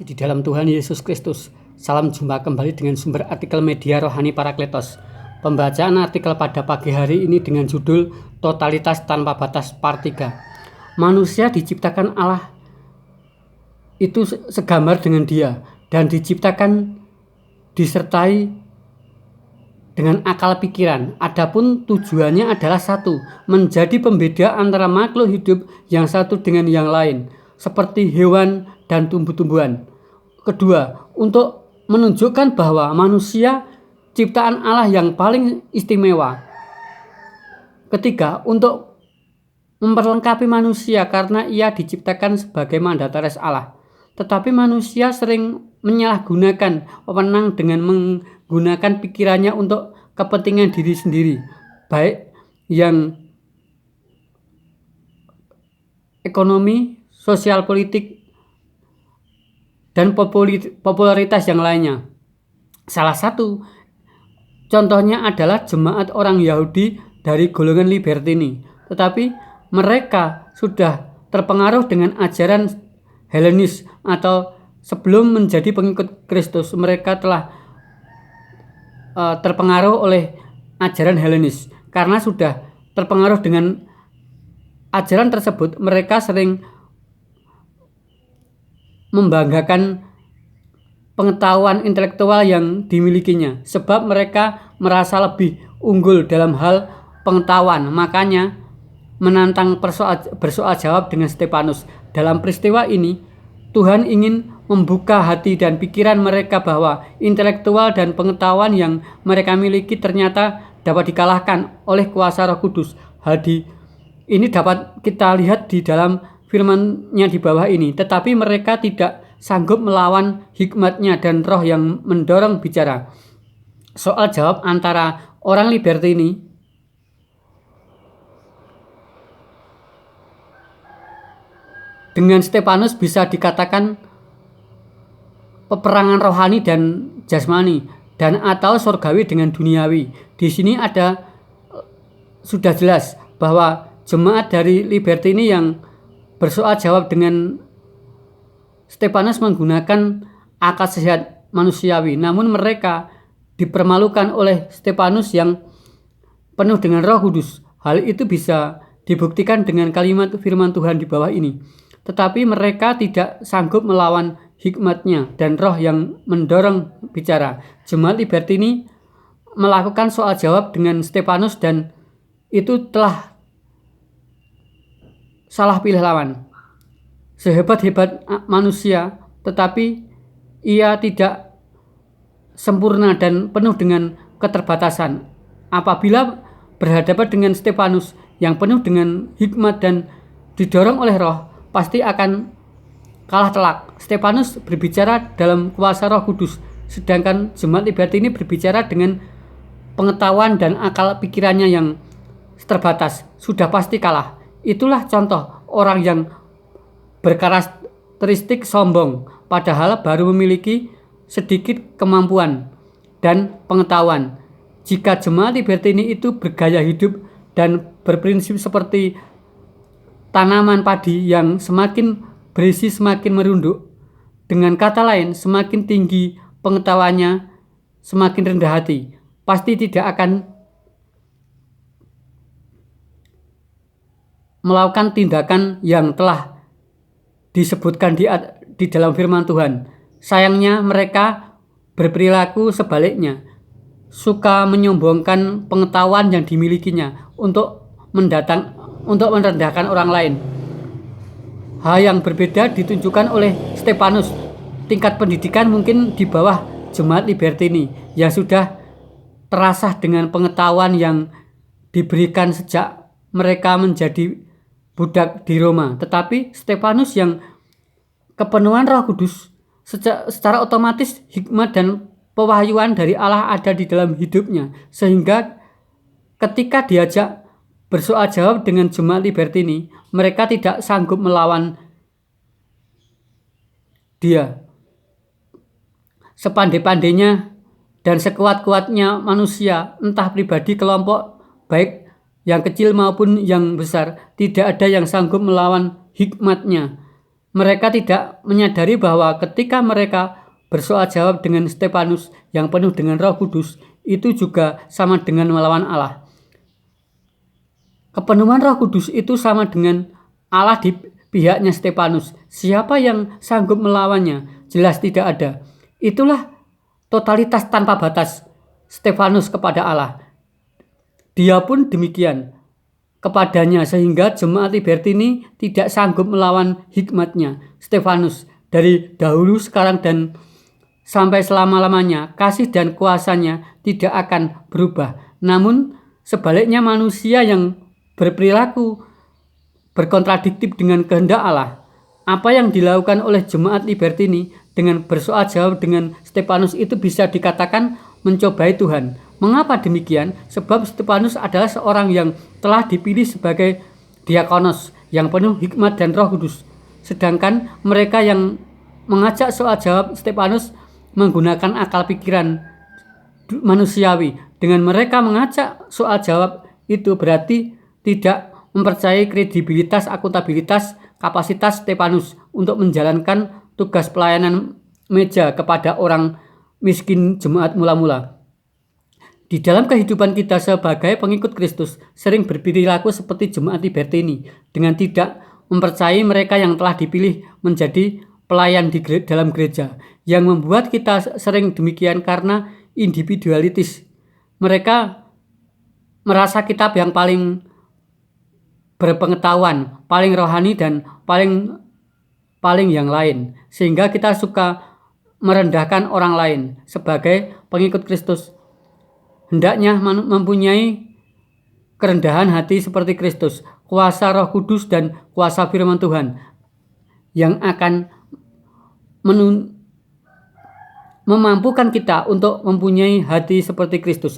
Di dalam Tuhan Yesus Kristus. Salam jumpa kembali dengan sumber artikel media Rohani Parakletos. Pembacaan artikel pada pagi hari ini dengan judul Totalitas Tanpa Batas Part 3. Manusia diciptakan Allah itu segambar dengan Dia dan diciptakan disertai dengan akal pikiran. Adapun tujuannya adalah satu, menjadi pembeda antara makhluk hidup yang satu dengan yang lain, seperti hewan dan tumbuh-tumbuhan. Kedua, untuk menunjukkan bahwa manusia ciptaan Allah yang paling istimewa. Ketiga, untuk memperlengkapi manusia karena ia diciptakan sebagai mandataris Allah. Tetapi manusia sering menyalahgunakan wewenang dengan menggunakan pikirannya untuk kepentingan diri sendiri, baik yang ekonomi, sosial politik, dan popularitas yang lainnya. Salah satu contohnya adalah jemaat orang Yahudi dari golongan Libertini. Tetapi mereka sudah terpengaruh dengan ajaran Helenis, atau sebelum menjadi pengikut Kristus mereka telah terpengaruh oleh ajaran Helenis. Karena sudah terpengaruh dengan ajaran tersebut, mereka sering membanggakan pengetahuan intelektual yang dimilikinya, sebab mereka merasa lebih unggul dalam hal pengetahuan. Makanya menantang bersoal jawab dengan Stefanus. Dalam peristiwa ini, Tuhan ingin membuka hati dan pikiran mereka bahwa intelektual dan pengetahuan yang mereka miliki ternyata dapat dikalahkan oleh kuasa Roh Kudus. Hal ini dapat kita lihat di dalam firman-Nya di bawah ini. Tetapi mereka tidak sanggup melawan hikmat-Nya dan roh yang mendorong bicara. Soal jawab antara orang Libertini dengan Stefanus bisa dikatakan peperangan rohani dan jasmani, dan atau surgawi dengan duniawi. Di sini sudah jelas bahwa jemaat dari Libertini yang bersoal jawab dengan Stefanus menggunakan akal sehat manusiawi, namun mereka dipermalukan oleh Stefanus yang penuh dengan Roh Kudus. Hal itu bisa dibuktikan dengan kalimat firman Tuhan di bawah ini. Tetapi mereka tidak sanggup melawan hikmat-Nya dan roh yang mendorong bicara. Jemaat Libertini melakukan soal jawab dengan Stefanus dan itu telah salah pilih lawan. Sehebat-hebat manusia, tetapi ia tidak sempurna dan penuh dengan keterbatasan. Apabila berhadapan dengan Stefanus yang penuh dengan hikmat dan didorong oleh roh, pasti akan kalah telak. Stefanus berbicara dalam kuasa Roh Kudus, sedangkan jemaat Libertini berbicara dengan pengetahuan dan akal pikirannya yang terbatas. Sudah pasti kalah. Itulah contoh orang yang berkarakteristik sombong, padahal baru memiliki sedikit kemampuan dan pengetahuan. Jika jemaat Libertini itu bergaya hidup dan berprinsip seperti tanaman padi yang semakin berisi semakin merunduk, dengan kata lain, semakin tinggi pengetahuannya, semakin rendah hati, pasti tidak akan melakukan tindakan yang telah disebutkan di dalam firman Tuhan. Sayangnya mereka berperilaku sebaliknya, suka menyombongkan pengetahuan yang dimilikinya untuk merendahkan orang lain. Hal yang berbeda ditunjukkan oleh Stefanus. Tingkat pendidikan mungkin di bawah jemaat Libertini yang sudah terasah dengan pengetahuan yang diberikan sejak mereka menjadi budak di Roma. Tetapi Stefanus yang kepenuhan Roh Kudus, secara otomatis hikmat dan pewahyuan dari Allah ada di dalam hidupnya, sehingga ketika diajak bersoal jawab dengan jemaat Libertini, mereka tidak sanggup melawan dia. Sepandai-pandainya dan sekuat-kuatnya manusia, entah pribadi, kelompok, baik yang kecil maupun yang besar, tidak ada yang sanggup melawan hikmat-Nya Mereka tidak menyadari bahwa ketika mereka bersoal jawab dengan Stefanus yang penuh dengan Roh Kudus, itu juga sama dengan melawan Allah. Kepenuhan Roh Kudus itu sama dengan Allah di pihaknya Stefanus. Siapa yang sanggup melawannya? Jelas tidak ada. Itulah totalitas tanpa batas Stefanus kepada Allah. Dia pun demikian kepadanya, sehingga jemaat Libertini tidak sanggup melawan hikmatnya Stefanus dari dahulu, sekarang, dan sampai selama-lamanya. Kasih dan kuasanya tidak akan berubah. Namun sebaliknya, manusia yang berperilaku berkontradiktif dengan kehendak Allah. Apa yang dilakukan oleh jemaat Libertini dengan bersoal jawab dengan Stefanus itu bisa dikatakan mencobai Tuhan. Mengapa demikian? Sebab Stefanus adalah seorang yang telah dipilih sebagai diakonos yang penuh hikmat dan Roh Kudus. Sedangkan mereka yang mengajak soal jawab Stefanus menggunakan akal pikiran manusiawi. Dengan mereka mengajak soal jawab itu berarti tidak mempercayai kredibilitas, akuntabilitas, kapasitas Stefanus untuk menjalankan tugas pelayanan meja kepada orang miskin jemaat mula-mula. Di dalam kehidupan kita sebagai pengikut Kristus, sering berperilaku seperti jemaat Libertini dengan tidak mempercayai mereka yang telah dipilih menjadi pelayan di dalam gereja. Yang membuat kita sering demikian karena individualitis. Mereka merasa kitab yang paling berpengetahuan, paling rohani, dan paling yang lain, sehingga kita suka merendahkan orang lain. Sebagai pengikut Kristus, hendaknya mempunyai kerendahan hati seperti Kristus, kuasa Roh Kudus dan kuasa firman Tuhan yang akan memampukan kita untuk mempunyai hati seperti Kristus.